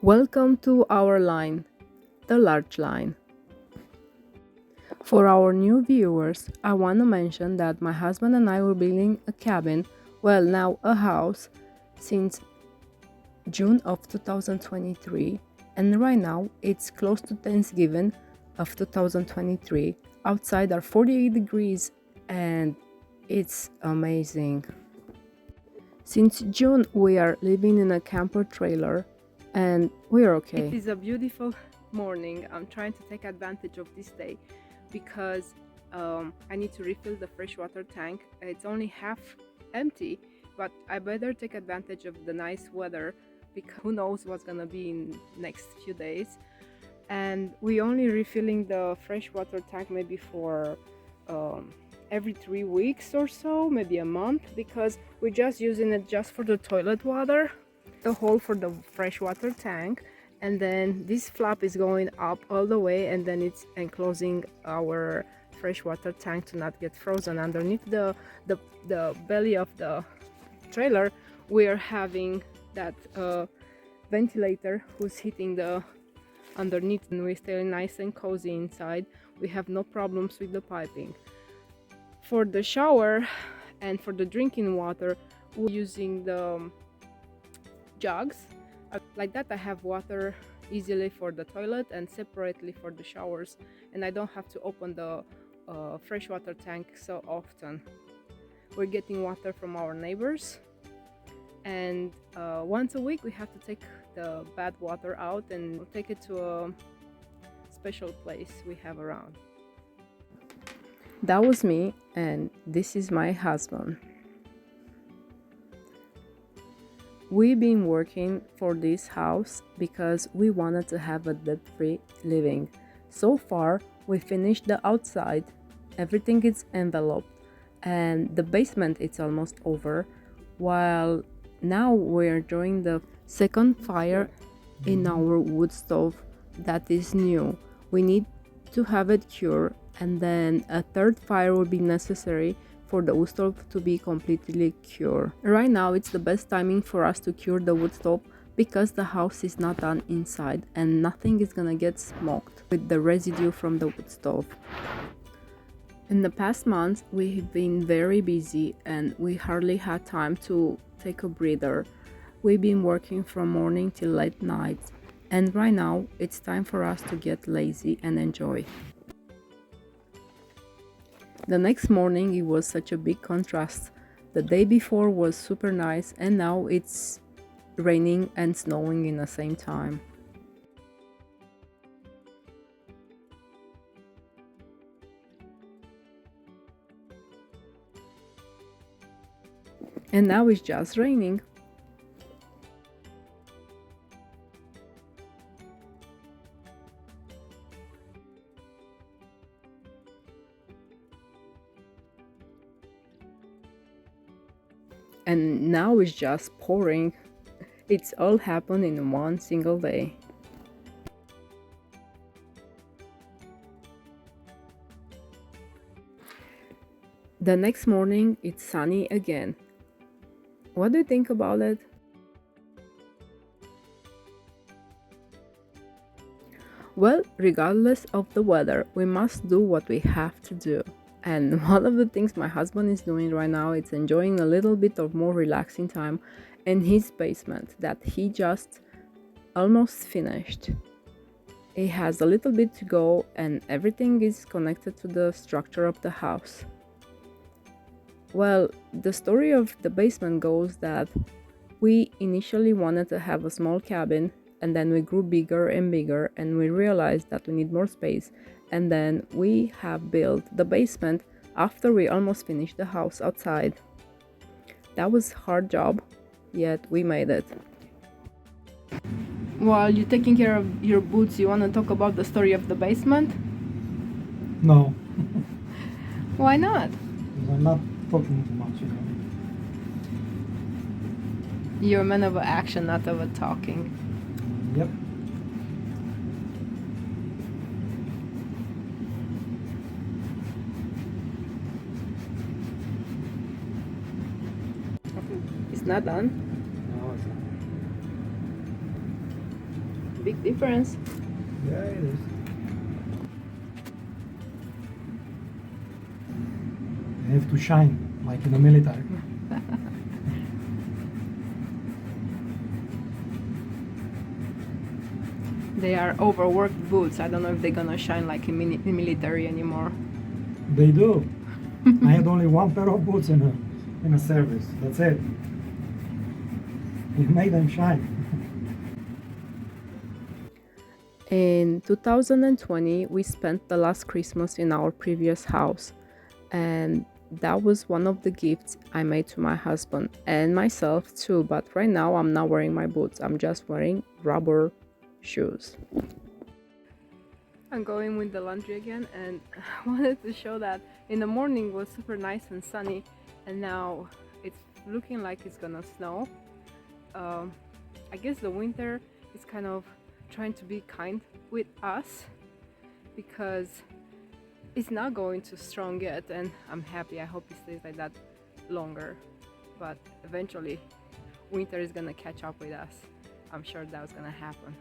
Welcome to our line, the large line. For our new viewers, I want to mention that my husband and I were building a cabin, well, now a house, since June of 2023, and right now it's close to Thanksgiving of 2023. Outside are 48 degrees and it's amazing. Since June, we are living in a camper trailer and we're okay. It is a beautiful morning. I'm trying to take advantage of this day because I need to refill the freshwater tank. It's only half empty, but I better take advantage of the nice weather because who knows what's gonna be in next few days. And we only refilling the freshwater tank maybe for every 3 weeks or so, maybe a month, because we're just using it just for the toilet water, the hole for the freshwater tank, and then this flap is going up all the way, and then it's enclosing our freshwater tank to not get frozen. Underneath the belly of the trailer, we are having that ventilator who's hitting the underneath, and we stay nice and cozy inside. We have no problems with the piping. For the shower and for the drinking water, we're using the jugs. Like that I have water easily for the toilet and separately for the showers, and I don't have to open the freshwater tank so often. We're getting water from our neighbors, and once a week we have to take the bad water out and take it to a special place we have around. That was me, and this is my husband. We've been working for this house because we wanted to have a debt-free living. So far, we finished the outside, everything is enveloped, and the basement is almost over, while now we're doing the second fire in our wood stove that is new. We need to have it cured, and then a third fire will be necessary for the wood stove to be completely cured. Right now it's the best timing for us to cure the wood stove because the house is not done inside and nothing is gonna get smoked with the residue from the wood stove. In the past months we've been very busy and we hardly had time to take a breather. We've been working from morning till late nights, and right now it's time for us to get lazy and enjoy. The next morning it was such a big contrast. The day before was super nice and now it's raining and snowing in the same time. And now it's just raining. And now it's just pouring. It's all happened in one single day. The next morning it's sunny again. What do you think about it? Well, regardless of the weather, we must do what we have to do. And one of the things my husband is doing right now is enjoying a little bit of more relaxing time in his basement that he just almost finished. It has a little bit to go and everything is connected to the structure of the house. Well, the story of the basement goes that we initially wanted to have a small cabin, and then we grew bigger and bigger and we realized that we need more space, and then we have built the basement after we almost finished the house outside. That was a hard job, yet we made it. While you're taking care of your boots, you want to talk about the story of the basement? No, Why not? because I'm not talking too much, You're a man of action, not of a talking. Yep. It's not done. No, it's big difference. Yeah, it is. They have to shine, like in the military. They are overworked boots. I don't know if they're gonna shine like in military anymore. They do. I had only one pair of boots in a service. That's it. It made them shine. In 2020, we spent the last Christmas in our previous house, and that was one of the gifts I made to my husband and myself too. But right now, I'm not wearing my boots, I'm just wearing rubber shoes. I'm going with the laundry again, and I wanted to show that in the morning was super nice and sunny, and now it's looking like it's gonna snow. I guess the winter is kind of trying to be kind with us because it's not going too strong yet, and I'm happy. I hope it stays like that longer, but eventually winter is gonna catch up with us. I'm sure that's gonna happen.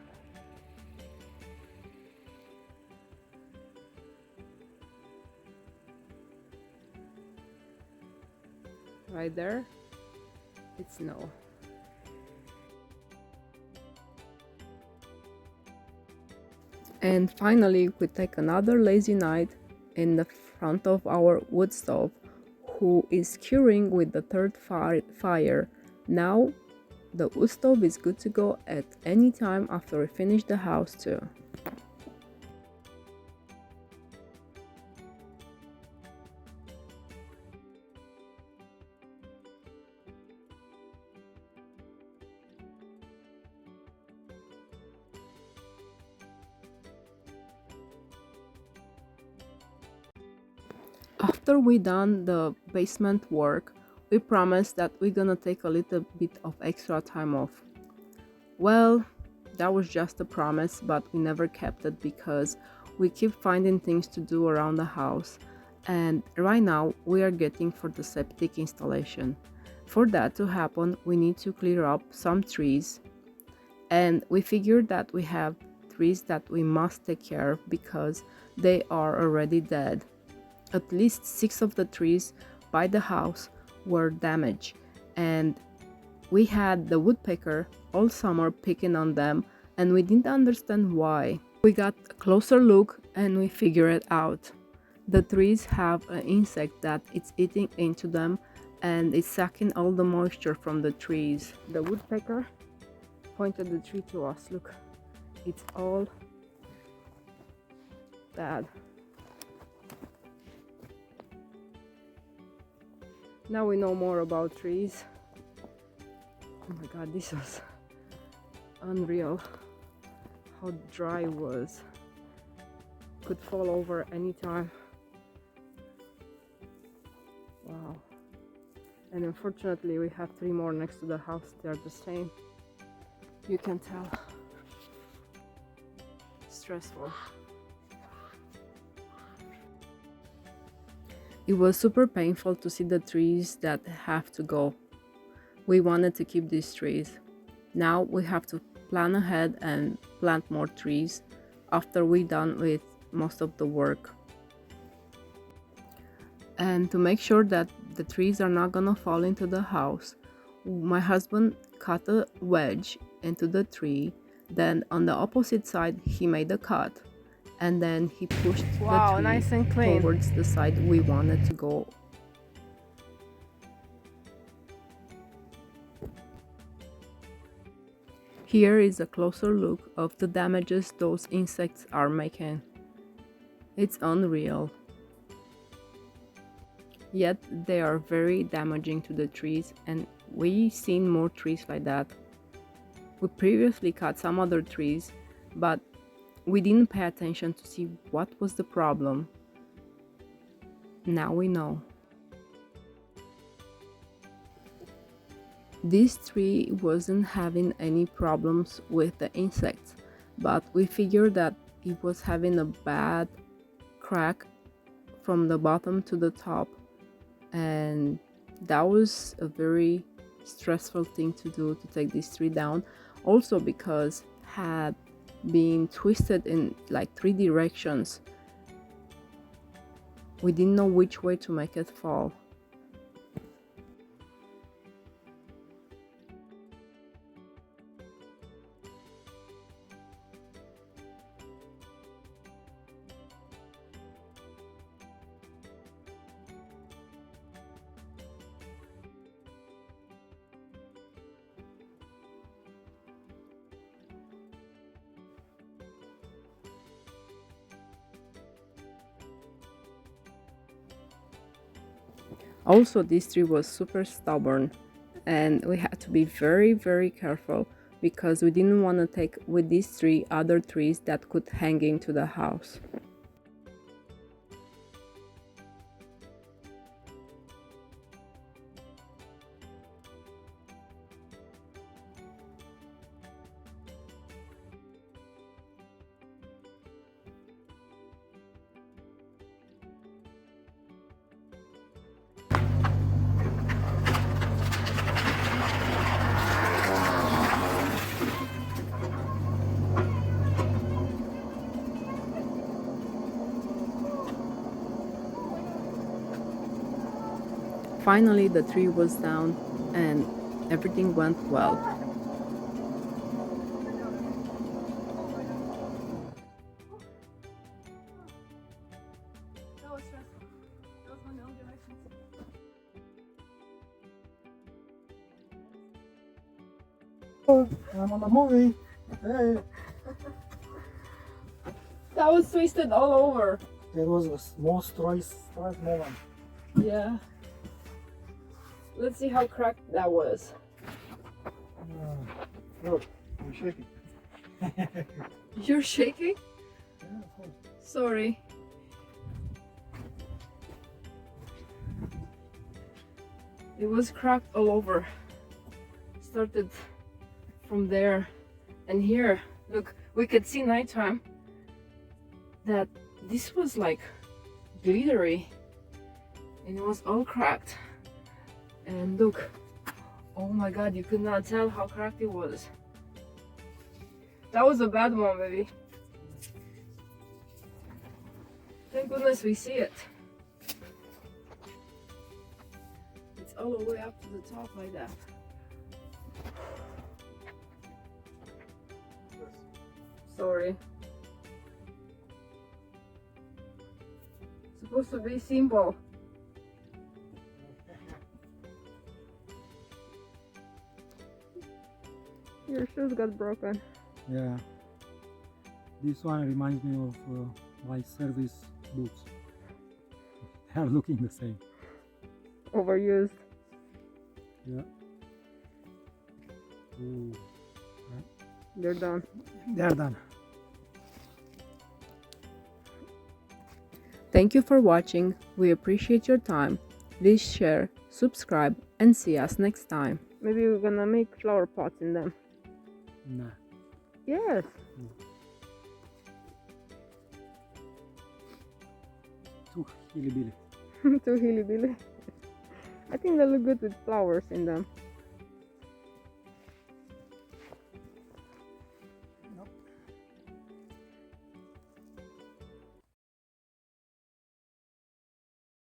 Right there, it's snow. And finally, we take another lazy night in the front of our wood stove, who is curing with the third fire. Now, the wood stove is good to go at any time after we finish the house too. After we done the basement work, we promised that we're gonna take a little bit of extra time off. Well, that was just a promise, but we never kept it because we keep finding things to do around the house, and right now we are getting for the septic installation. For that to happen, we need to clear up some trees, and we figured that we have trees that we must take care of because they are already dead. At least 6 of the trees by the house were damaged, and we had the woodpecker all summer picking on them, and we didn't understand why. We got a closer look and we figured it out. The trees have an insect that it's eating into them, and it's sucking all the moisture from the trees. The woodpecker pointed the tree to us. Look, it's all bad. Now we know more about trees. Oh my god, this was unreal how dry it was. Could fall over anytime. Wow. And unfortunately we have 3 more next to the house. They're the same. You can tell. Stressful. It was super painful to see the trees that have to go. We wanted to keep these trees. Now we have to plan ahead and plant more trees after we're done with most of the work. And to make sure that the trees are not gonna fall into the house, my husband cut a wedge into the tree. Then on the opposite side he made a cut, and then he pushed the tree nice and clean. towards the side we wanted to go. Here is a closer look of the damages those insects are making. It's unreal. Yet they are very damaging to the trees, and we've seen more trees like that. We previously cut some other trees, but we didn't pay attention to see what was the problem. Now we know. This tree wasn't having any problems with the insects, but we figured that it was having a bad crack from the bottom to the top, and that was a very stressful thing to do, to take this tree down. Also because had being twisted in like 3 directions. We didn't know which way to make it fall. Also, this tree was super stubborn and we had to be very careful because we didn't want to take with this tree other trees that could hang into the house. Finally, the tree was down and everything went well. Oh, I'm on the movie. Hey. That was twisted all over. That was the most stress moment. Yeah. Let's see how cracked that was. Look, I'm shaking. You're shaking? Yeah, of course. Sorry. It was cracked all over. Started from there and here. Look, we could see nighttime that this was like glittery and it was all cracked. And look, oh my god, you could not tell how cracked it was. That was a bad one, baby. Thank goodness we see it. It's all the way up to the top like that. Sorry. Supposed to be simple. Your shoes got broken. Yeah. This one reminds me of my service boots. They are looking the same. Overused. Yeah. Ooh. They're done. They're done. Thank you for watching. We appreciate your time. Please share, subscribe, and see us next time. Maybe we're gonna make flower pots in them. Nah. Yes. Too hilly-billy. Too hilly-billy. I think they look good with flowers in them.